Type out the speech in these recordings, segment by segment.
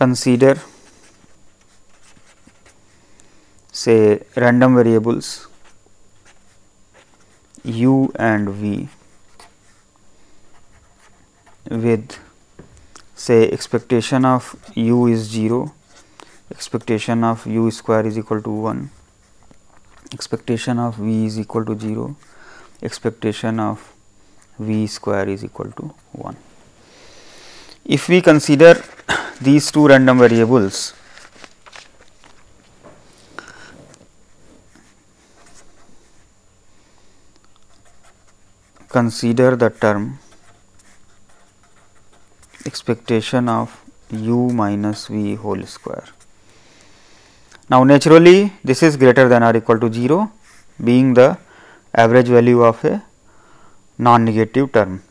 consider say random variables u and v with say expectation of u is 0, expectation of u square is equal to 1, expectation of v is equal to 0, expectation of v square is equal to 1. If we consider these two random variables, consider the term expectation of u minus v whole square. Now, naturally this is greater than or equal to 0, being the average value of a non-negative term.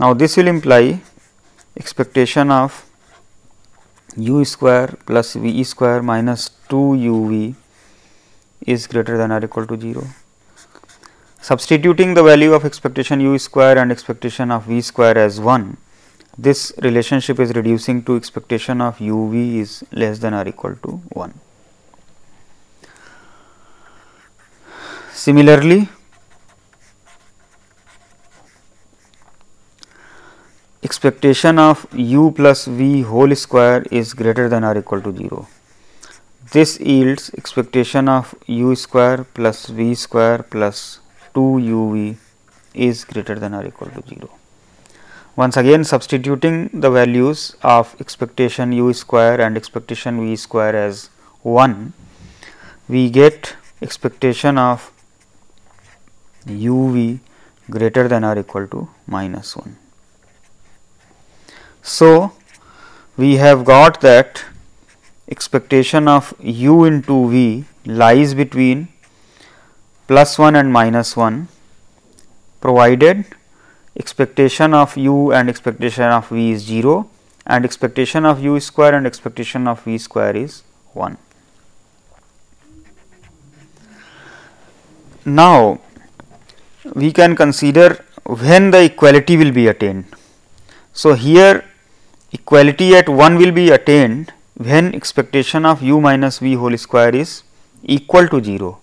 Now, this will imply expectation of u square plus v square minus 2 u v is greater than or equal to 0. Substituting the value of expectation u square and expectation of v square as 1, this relationship is reducing to expectation of u v is less than or equal to 1. Similarly, expectation of u plus v whole square is greater than or equal to 0. This yields expectation of u square plus v square plus 2 u v is greater than or equal to 0. Once again, substituting the values of expectation u square and expectation v square as 1, we get expectation of u v greater than or equal to minus 1. So, we have got that expectation of u into v lies between plus 1 and minus 1, provided expectation of u and expectation of v is 0 and expectation of u square and expectation of v square is 1. Now, we can consider when the equality will be attained. So, here equality at 1 will be attained when expectation of u minus v whole square is equal to 0.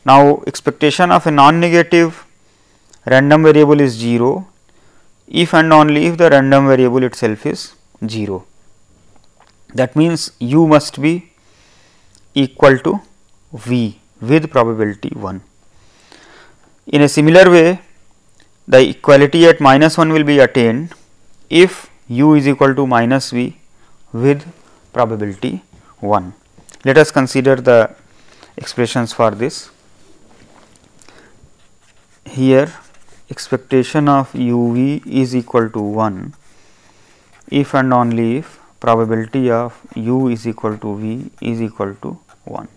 Now, expectation of a non-negative random variable is 0 if and only if the random variable itself is 0. That means, u must be equal to v with probability 1. In a similar way, the equality at minus 1 will be attained if u is equal to minus v with probability 1. Let us consider the expressions for this. Here expectation of u v is equal to 1 if and only if probability of u is equal to v is equal to 1,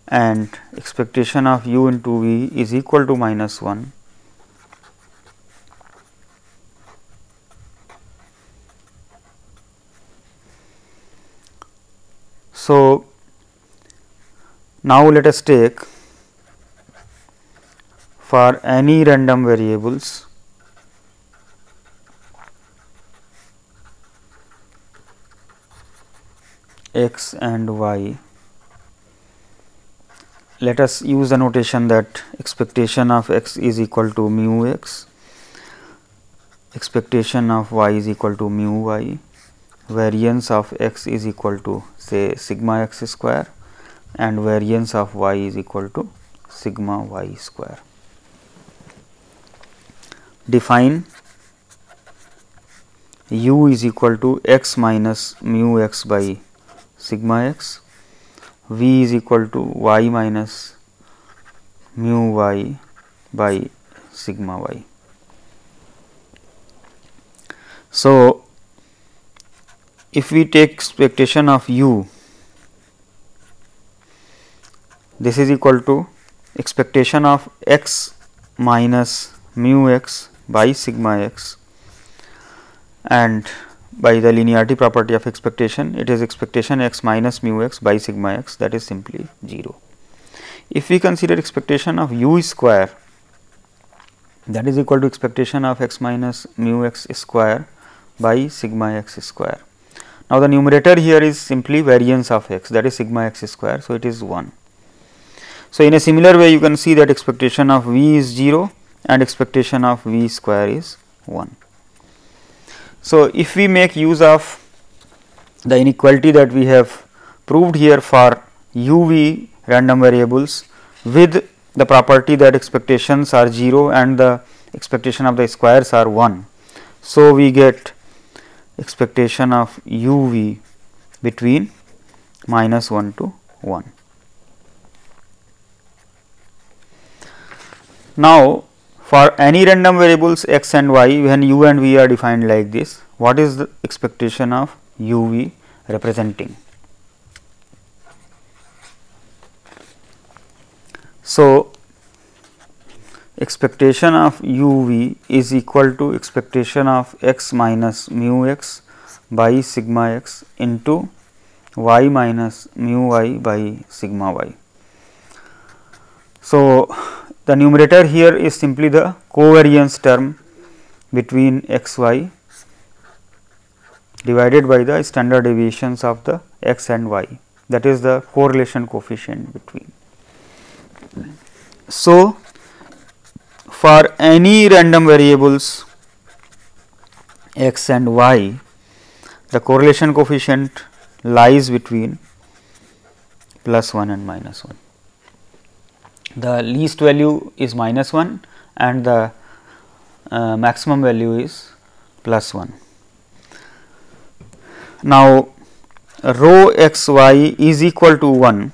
and expectation of u into v is equal to minus 1 So, now let us take for any random variables x and y. Let us use the notation that expectation of x is equal to mu x, expectation of y is equal to mu y, variance of x is equal to say sigma x square, and variance of y is equal to sigma y square. Define u is equal to x minus mu x by sigma x, v is equal to y minus mu y by sigma y. So, if we take expectation of u, this is equal to expectation of x minus mu x by sigma x, and by the linearity property of expectation, it is expectation x minus mu x by sigma x, that is simply 0. If we consider expectation of u square, that is equal to expectation of x minus mu x square by sigma x square. Now, the numerator here is simply variance of x, that is sigma x square. So, it is 1. So, in a similar way you can see that expectation of v is 0 and expectation of v square is 1. So, if we make use of the inequality that we have proved here for u v random variables with the property that expectations are 0 and the expectation of the squares are 1. So, we get expectation of u v between -1 to 1. Now, for any random variables x and y, when u and v are defined like this, what is the expectation of u v representing? So, expectation of u v is equal to expectation of x minus mu x by sigma x into y minus mu y by sigma y. So, the numerator here is simply the covariance term between x y divided by the standard deviations of the x and y, that is the correlation coefficient between. So, for any random variables x and y, the correlation coefficient lies between +1 and -1. The least value is -1 and the maximum value is +1. Now, rho x y is equal to 1.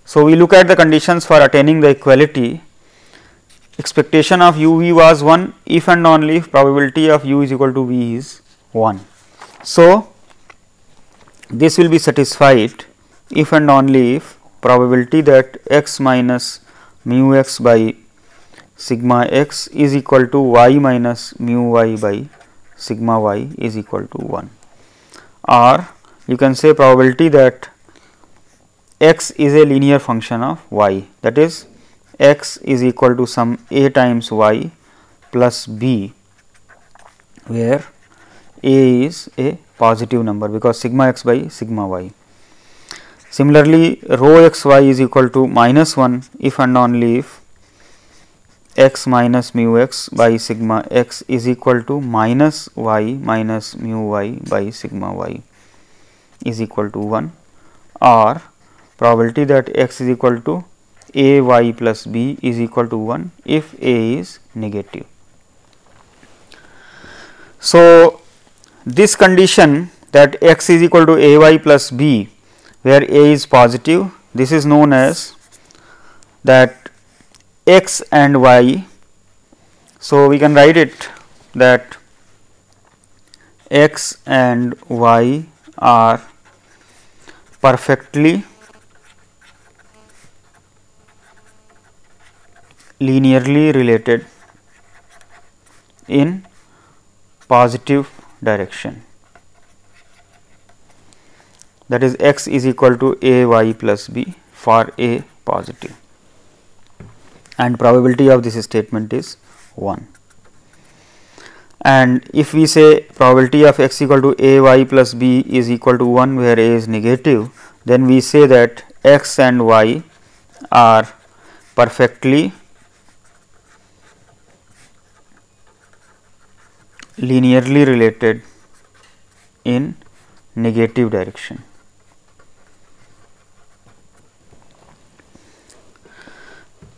So, we look at the conditions for attaining the equality. Expectation of u v was 1 if and only if probability of u is equal to v is 1. So, this will be satisfied if and only if probability that x minus mu x by sigma x is equal to y minus mu y by sigma y is equal to 1, or you can say probability that x is a linear function of y, that is x is equal to some a times y plus b, where a is a positive number because sigma x by sigma y. Similarly, rho x y is equal to -1 if and only if x minus mu x by sigma x is equal to minus y minus mu y by sigma y is equal to 1, or probability that x is equal to a y plus b is equal to 1 if a is negative. So, this condition that x is equal to a y plus b where a is positive, this is known as that x and y. So, we can write it that x and y are perfectly linearly related in positive direction, that is x is equal to a y plus b for a positive, and probability of this statement is 1. And if we say probability of x equal to a y plus b is equal to 1 where a is negative, then we say that x and y are perfectly linearly related in negative direction.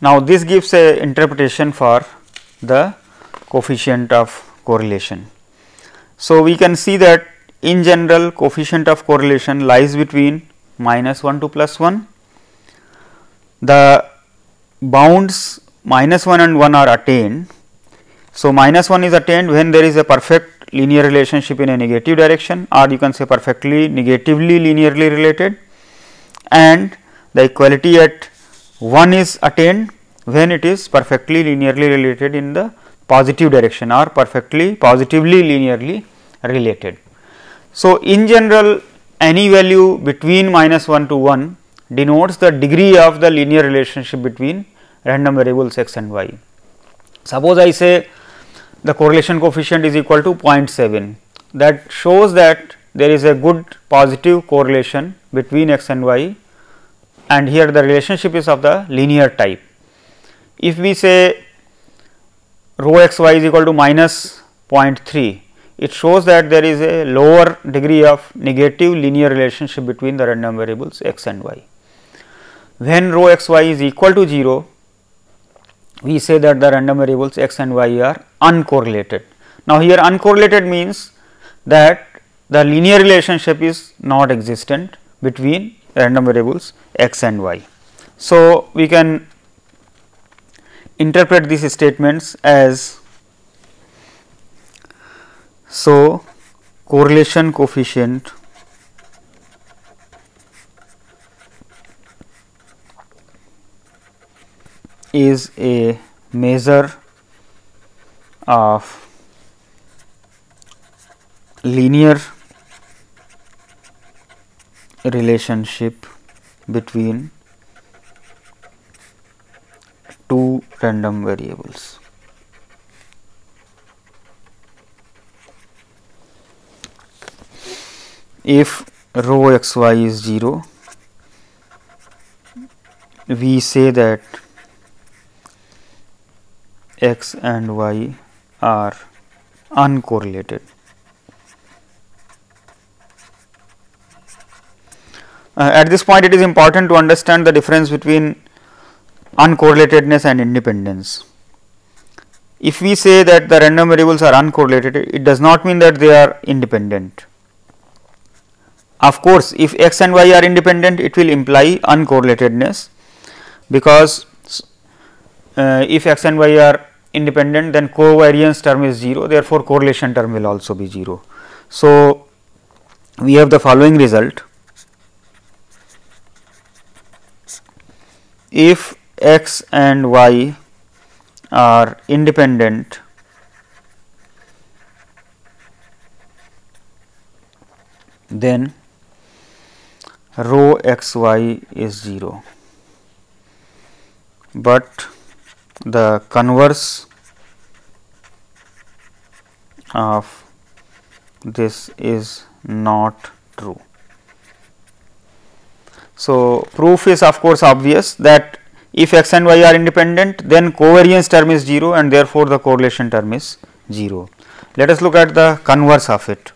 Now, this gives a interpretation for the coefficient of correlation. So, we can see that in general coefficient of correlation lies between -1 to +1. The bounds -1 and 1 are attained. So, -1 is attained when there is a perfect linear relationship in a negative direction, or you can say perfectly negatively linearly related, and the equality at 1 is attained when it is perfectly linearly related in the positive direction or perfectly positively linearly related. So, in general any value between -1 to 1 denotes the degree of the linear relationship between random variables x and y. Suppose I say the correlation coefficient is equal to 0.7, that shows that there is a good positive correlation between x and y, and here the relationship is of the linear type. If we say rho x y is equal to minus 0.3, it shows that there is a lower degree of negative linear relationship between the random variables x and y. When rho x y is equal to 0, we say that the random variables x and y are uncorrelated. Now, here uncorrelated means that the linear relationship is not existent between random variables x and y. So, we can interpret these statements as, so correlation coefficient is a measure of linear relationship between two random variables. If rho x y is 0, we say that x and y are uncorrelated. At this point, it is important to understand the difference between uncorrelatedness and independence. If we say that the random variables are uncorrelated, it does not mean that they are independent. Of course, if x and y are independent, it will imply uncorrelatedness, because if x and y are independent, then covariance term is 0, therefore, correlation term will also be 0. So, we have the following result: if x and y are independent, then rho x y is 0, but the converse of this is not true. So, proof is of course obvious that if x and y are independent, then covariance term is 0 and therefore, the correlation term is 0. Let us look at the converse of it.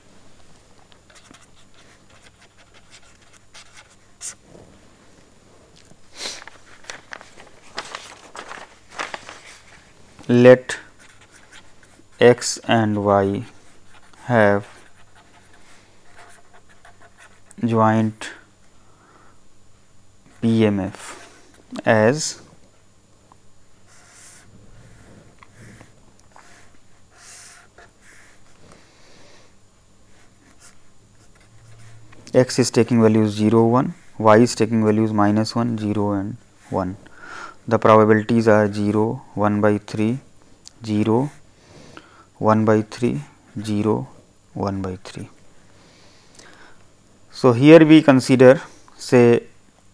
Let x and y have joint PMF as x is taking values 0, 1, y is taking values minus 1, 0 and 1. The probabilities are 0, 1 by 3, 0, 1 by 3, 0, 1 by 3. So, here we consider say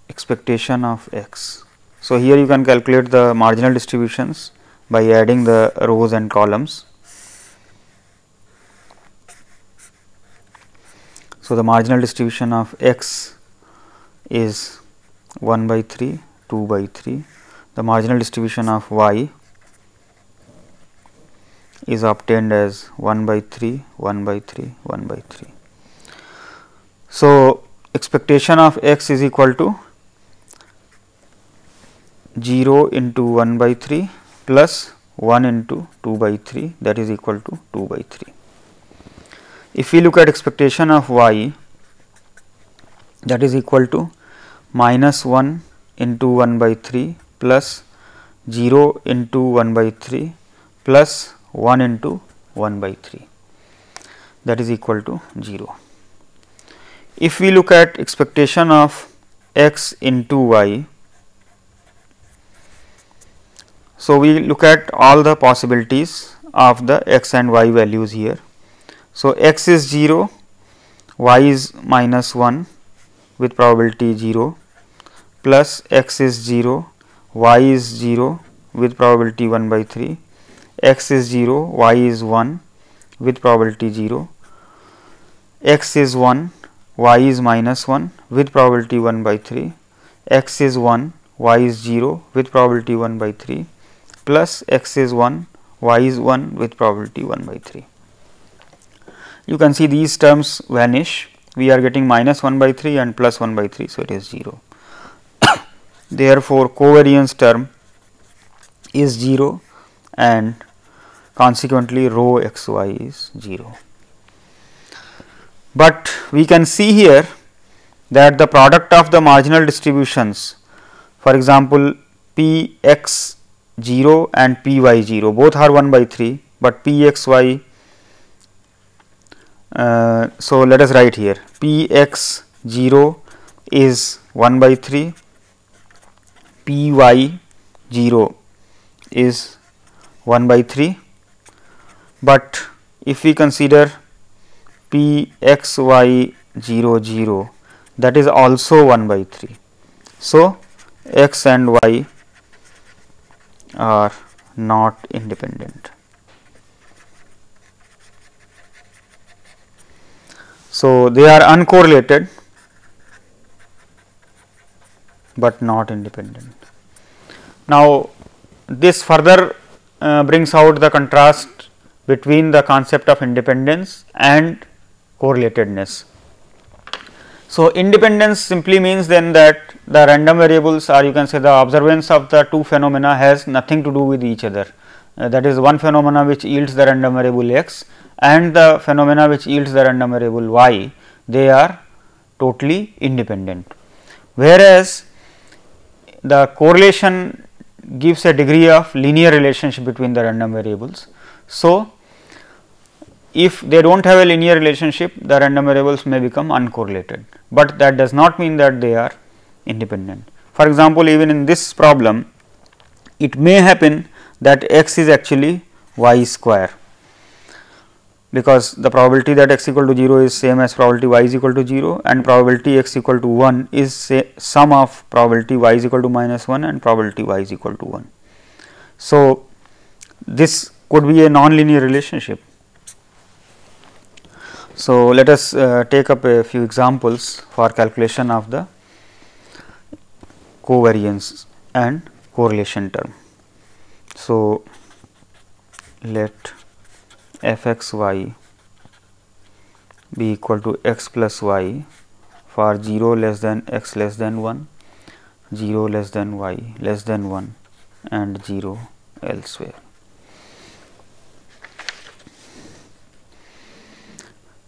expectation of x. So, here you can calculate the marginal distributions by adding the rows and columns. So, the marginal distribution of x is 1 by 3, 2 by 3. The marginal distribution of y is obtained as 1 by 3, 1 by 3, 1 by 3. So, expectation of x is equal to 0 into 1 by 3 plus 1 into 2 by 3, that is equal to 2 by 3. If we look at expectation of y, that is equal to minus 1 into 1 by 3 plus 0 into 1 by 3 plus 1 into 1 by 3, that is equal to 0. If we look at expectation of x into y, so we look at all the possibilities of the x and y values here. So, x is 0, y is minus 1 with probability 0, plus x is 0, y is 0 with probability 1 by 3, x is 0, y is 1 with probability 0, x is 1, y is minus 1 with probability 1 by 3, x is 1, y is 0 with probability 1 by 3, plus x is 1, y is 1 with probability 1 by 3. You can see these terms vanish. We are getting minus 1 by 3 and plus 1 by 3. So, it is 0. Therefore, covariance term is 0 and consequently, rho x y is 0. But we can see here that the product of the marginal distributions, for example, p x 0 and p y 0 both are 1 by 3, but p x y. So, let us write here p x 0 is 1 by 3, p y 0 is 1 by 3, but if we consider p x y 0 0, that is also 1 by 3. So, x and y are not independent. So, they are uncorrelated, but not independent. Now, this further brings out the contrast between the concept of independence and correlatedness. So, independence simply means then that the random variables, or you can say the observance of the two phenomena, has nothing to do with each other. That is, one phenomena which yields the random variable x and the phenomena which yields the random variable y, they are totally independent. Whereas, the correlation gives a degree of linear relationship between the random variables. So, if they do not have a linear relationship, the random variables may become uncorrelated, but that does not mean that they are independent. For example, even in this problem, it may happen that x is actually y square, because the probability that x equal to 0 is same as probability y is equal to 0, and probability x equal to 1 is sum of probability y is equal to minus 1 and probability y is equal to 1. So, this could be a non-linear relationship. So, let us take up a few examples for calculation of the covariance and correlation term. So, let f x y be equal to x plus y for 0 less than x less than 1, 0 less than y less than 1 and 0 elsewhere.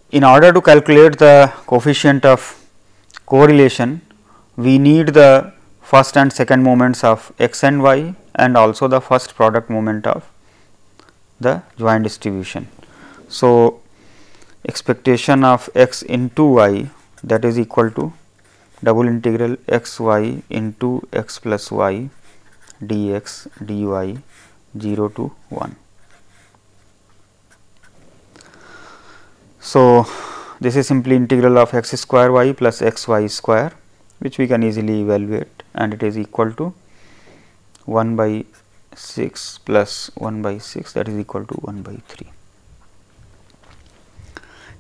In order to calculate the coefficient of correlation, we need the first and second moments of x and y and also the first product moment of the joint distribution. So, expectation of x into y, that is equal to double integral x y into x plus y dx dy 0 to 1. So, this is simply integral of x square y plus x y square, which we can easily evaluate, and it is equal to 1 by 6 plus 1 by 6, that is equal to 1 by 3.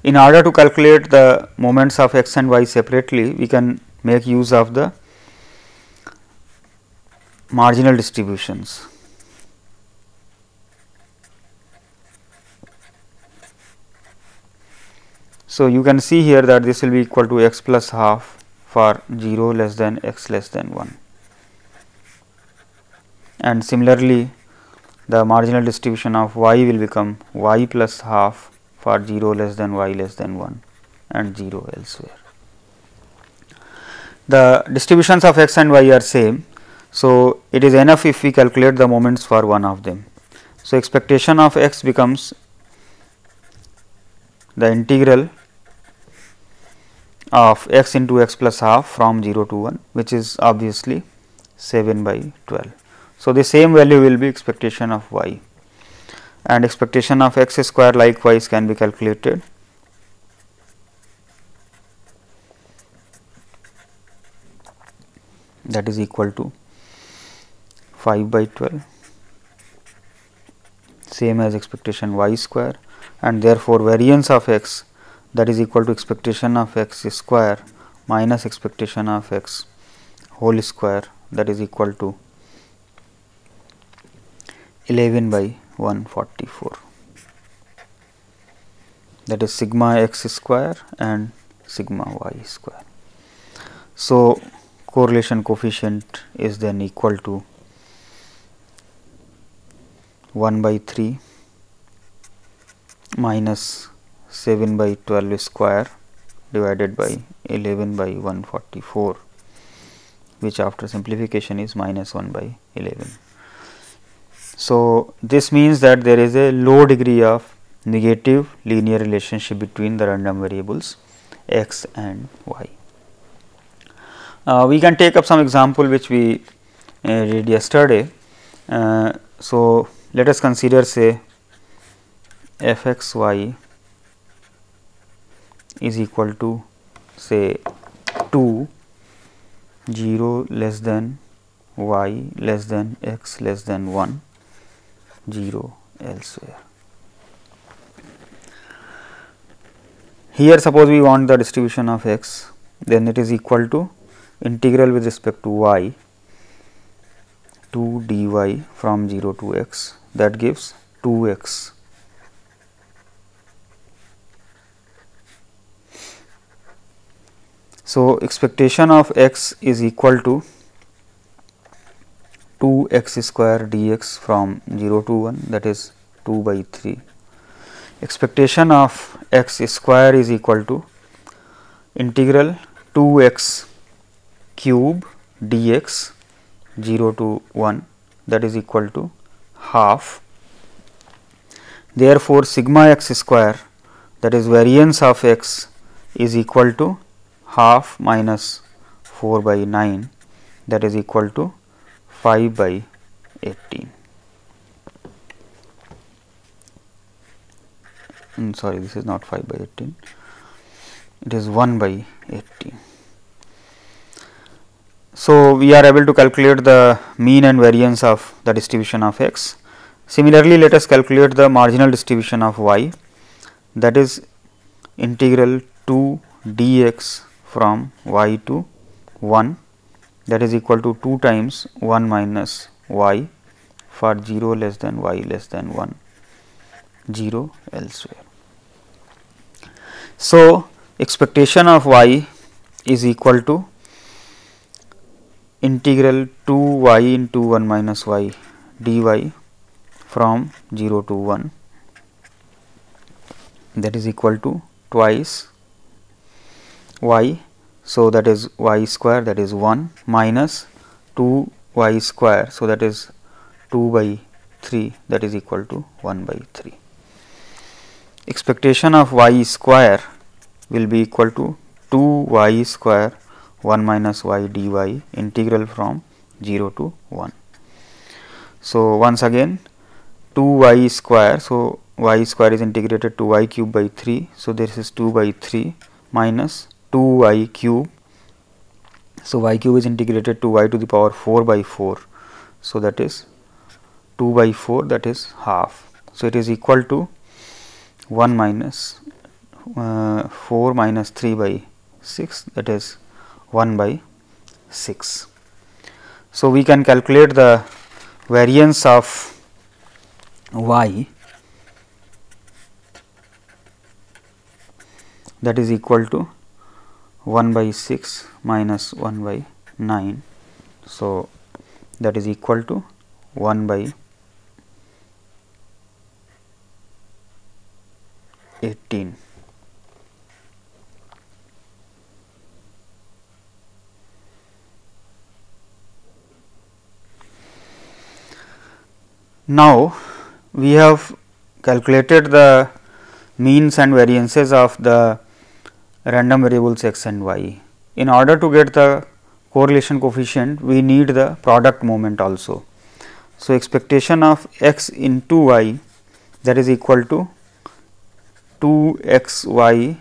In order to calculate the moments of x and y separately, we can make use of the marginal distributions. So, you can see here that this will be equal to x plus half for 0 less than x less than 1, and similarly the marginal distribution of y will become y plus half for 0 less than y less than 1 and 0 elsewhere. The distributions of x and y are same. So, it is enough if we calculate the moments for one of them. So, expectation of x becomes the integral of x into x plus half from 0 to 1, which is obviously 7 by 12. So, the same value will be expectation of y, and expectation of x square likewise can be calculated. That is equal to 5 by 12, same as expectation y square, and therefore, variance of x that is equal to expectation of x square minus expectation of x whole square, that is equal to 11 by 144, that is sigma x square and sigma y square. So, correlation coefficient is then equal to 1 by 3 minus 7 by 12 square divided by 11 by 144, which after simplification is minus 1 by 11. So, this means that there is a low degree of negative linear relationship between the random variables x and y. We can take up some example which we did yesterday. So, let us consider say f x y is equal to say 2, 0 less than y less than x less than 1, 0 elsewhere. Here suppose we want the distribution of x, then it is equal to integral with respect to y 2 dy from 0 to x, that gives 2x. So, expectation of x is equal to 2x square dx from 0 to 1, that is 2 by 3. Expectation of x square is equal to integral 2x cube dx 0 to 1, that is equal to half. Therefore, sigma x square, that is variance of x, is equal to half minus 4 by 9, that is equal to 5 by 18. Sorry, this is not 5 by 18, it is 1 by 18. So, we are able to calculate the mean and variance of the distribution of x. Similarly, let us calculate the marginal distribution of y, that is integral 2 dx from y to 1, that is equal to 2 times 1 minus y for 0 less than y less than 1, 0 elsewhere. So, expectation of y is equal to integral 2 y into 1 minus y dy from 0 to 1, that is equal to twice y. So, that is y square, that is 1 minus 2 y square. So, that is 2 by 3, that is equal to 1 by 3. Expectation of y square will be equal to 2 y square 1 minus y dy integral from 0 to 1. So, once again 2 y square. So, y square is integrated to y cube by 3. So, this is 2 by 3 minus 2 y cube. So, y cube is integrated to y to the power 4 by 4. So, that is 2 by 4, that is half. So, it is equal to 1 minus 4 minus 3 by 6, that is 1 by 6. So, we can calculate the variance of y, that is equal to 1 by 6 minus 1 by 9. So, that is equal to 1 by 18. Now, we have calculated the means and variances of the random variables x and y. In order to get the correlation coefficient, we need the product moment also. So, expectation of x into y, that is equal to 2 x y.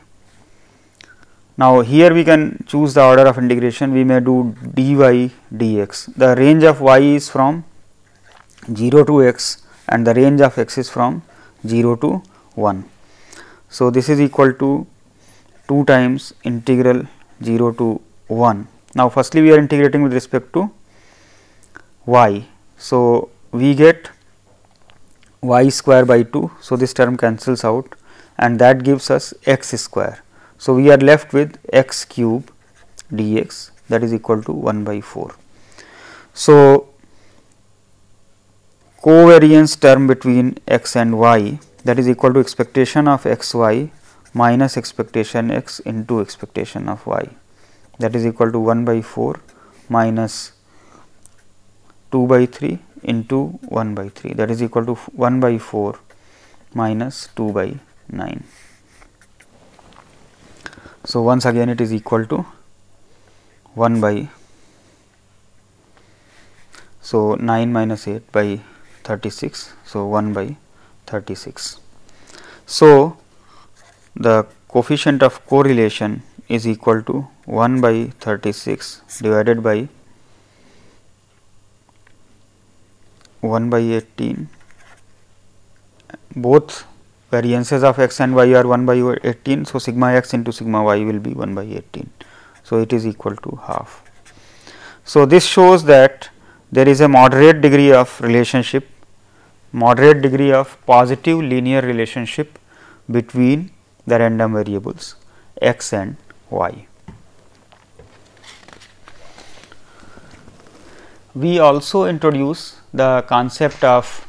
Now, here we can choose the order of integration, we may do dy dx. The range of y is from 0 to x and the range of x is from 0 to 1. So, this is equal to 2 times integral 0 to 1. Now, firstly we are integrating with respect to y. So, we get y square by 2. So, this term cancels out and that gives us x square. So, we are left with x cube dx, that is equal to 1 by 4. So, covariance term between x and y, that is equal to expectation of x y minus expectation x into expectation of y, that is equal to 1 by 4 minus 2 by 3 into 1 by 3, that is equal to 1 by 4 minus 2 by 9. So, once again it is equal to 1 by, so 9 minus 8 by 36. So, 1 by 36. So, the coefficient of correlation is equal to 1 by 36 divided by 1 by 18. Both variances of x and y are 1 by 18. So, sigma x into sigma y will be 1 by 18. So, it is equal to half. So, this shows that there is a moderate degree of relationship, moderate degree of positive linear relationship between the random variables x and y. We also introduce the concept of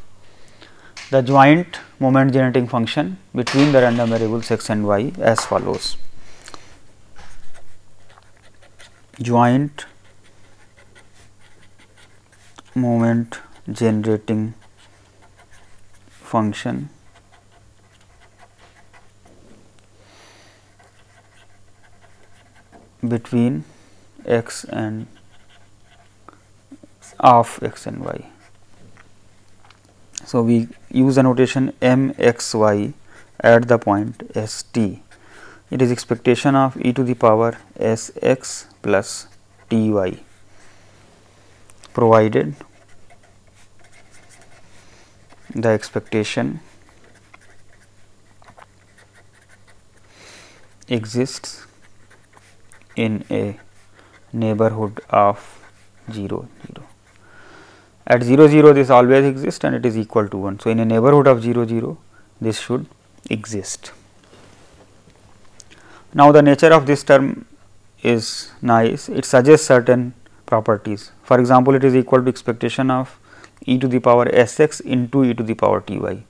the joint moment generating function between the random variables x and y as follows. Joint moment generating function between x and of x and y. So, we use a notation m x y at the point s t. It is expectation of e to the power s x plus t y, provided the expectation exists in a neighborhood of 0 0. At 0 0 this always exists and it is equal to 1. So, in a neighborhood of 0 0 this should exist. Now, the nature of this term is nice, it suggests certain properties. For example, it is equal to expectation of e to the power s x into e to the power t y.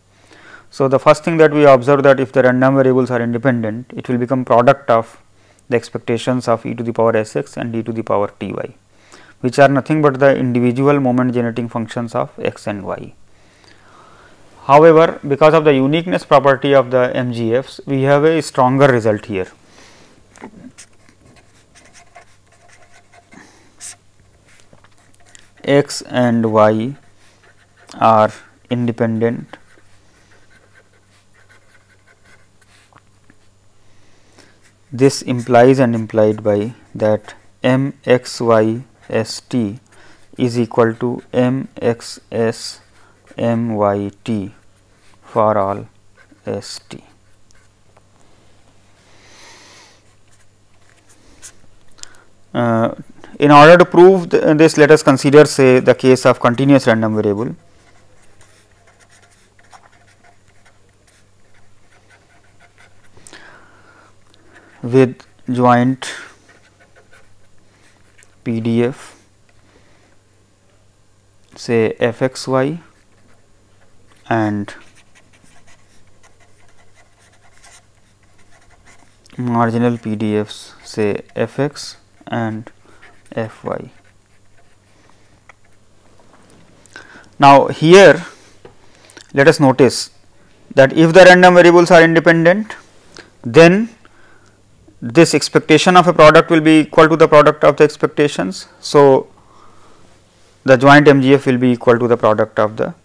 So, the first thing that we observe that if the random variables are independent, it will become product of the expectations of e to the power s x and e to the power t y, which are nothing but the individual moment generating functions of x and y. However, because of the uniqueness property of the MGFs, we have a stronger result here. X and y are independent this implies and implied by that m x y s t is equal to m x s m y t for all s t. In order to prove this, let us consider say the case of continuous random variable. With joint PDF say f x y and marginal PDFs say f x and f y. Now, here let us notice that if the random variables are independent, then this expectation of a product will be equal to the product of the expectations. So, the joint MGF will be equal to the product of the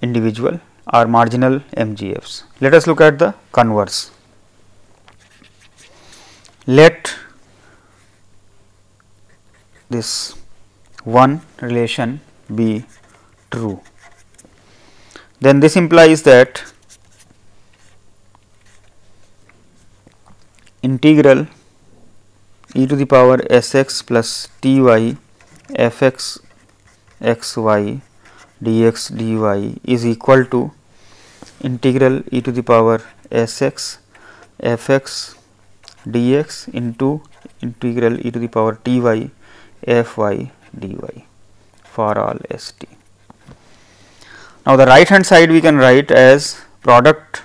individual or marginal MGFs. Let us look at the converse. Let this one relation be true, then this implies that integral e to the power s x plus t y f x x y dx dy is equal to integral e to the power s x f x dx into integral e to the power t y f y dy for all s t. Now, the right hand side we can write as product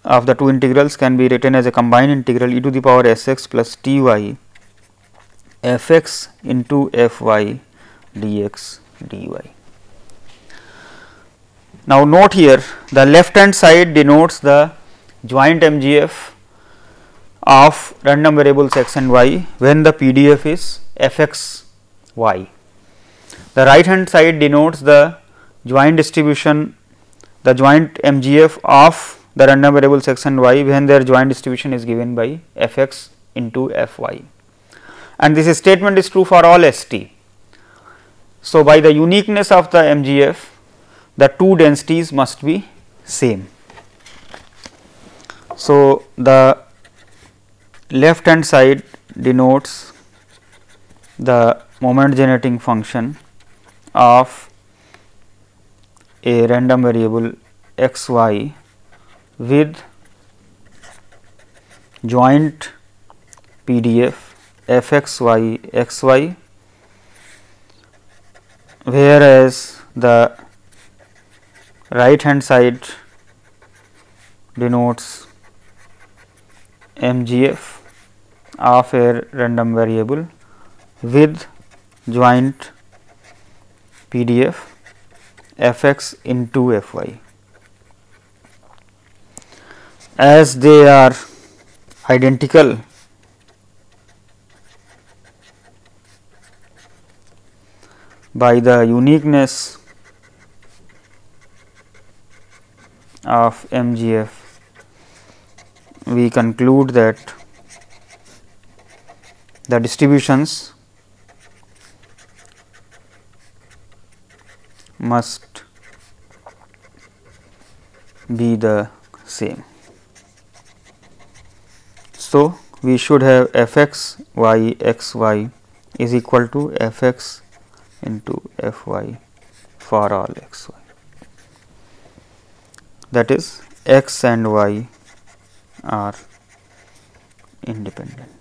of the two integrals can be written as a combined integral e to the power s x plus t y f x into f y dx dy. Now, note here the left hand side denotes the joint MGF of random variables x and y when the PDF is f x y. The right hand side denotes the joint distribution, the joint MGF of the random variables x and y when their joint distribution is given by f x into f y, and this statement is true for all s t. So, by the uniqueness of the MGF, the two densities must be same. So, the left hand side denotes the moment generating function of a random variable x y with joint PDF f x y x y, whereas the right hand side denotes MGF of a random variable with joint PDF f x into f y. As they are identical, by the uniqueness of MGF, we conclude that the distributions must be the same. So, we should have f x y x y is equal to f x into f y for all x y, that is x and y are independent.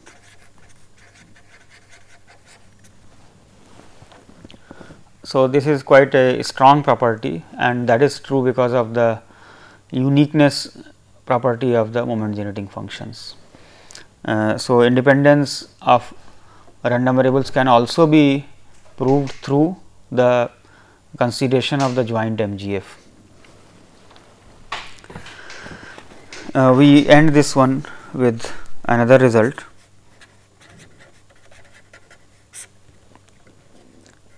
So, this is quite a strong property, and that is true because of the uniqueness property of the moment generating functions. So, independence of random variables can also be proved through the consideration of the joint MGF. We end this one with another result.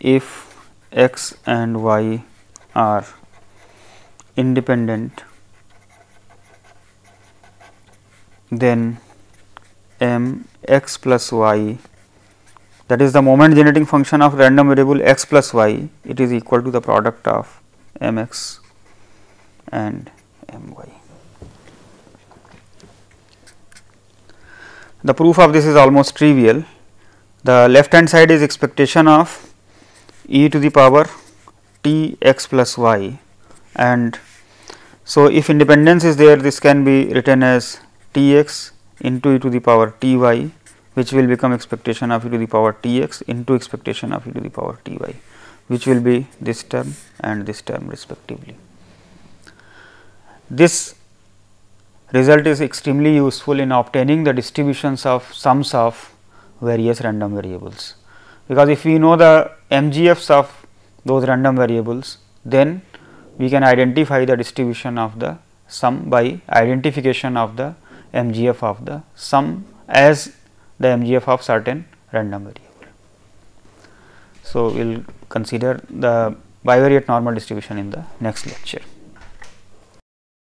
If x and y are independent, then m x plus y, that is the moment generating function of random variable x plus y, it is equal to the product of m x and m y. The proof of this is almost trivial. The left hand side is expectation of e to the power t x plus y, and so if independence is there, this can be written as t x into e to the power t y, which will become expectation of e to the power t x into expectation of e to the power t y, which will be this term and this term respectively. This result is extremely useful in obtaining the distributions of sums of various random variables, because if we know the MGFs of those random variables, then we can identify the distribution of the sum by identification of the MGF of the sum as the MGF of certain random variable. So, we will consider the bivariate normal distribution in the next lecture.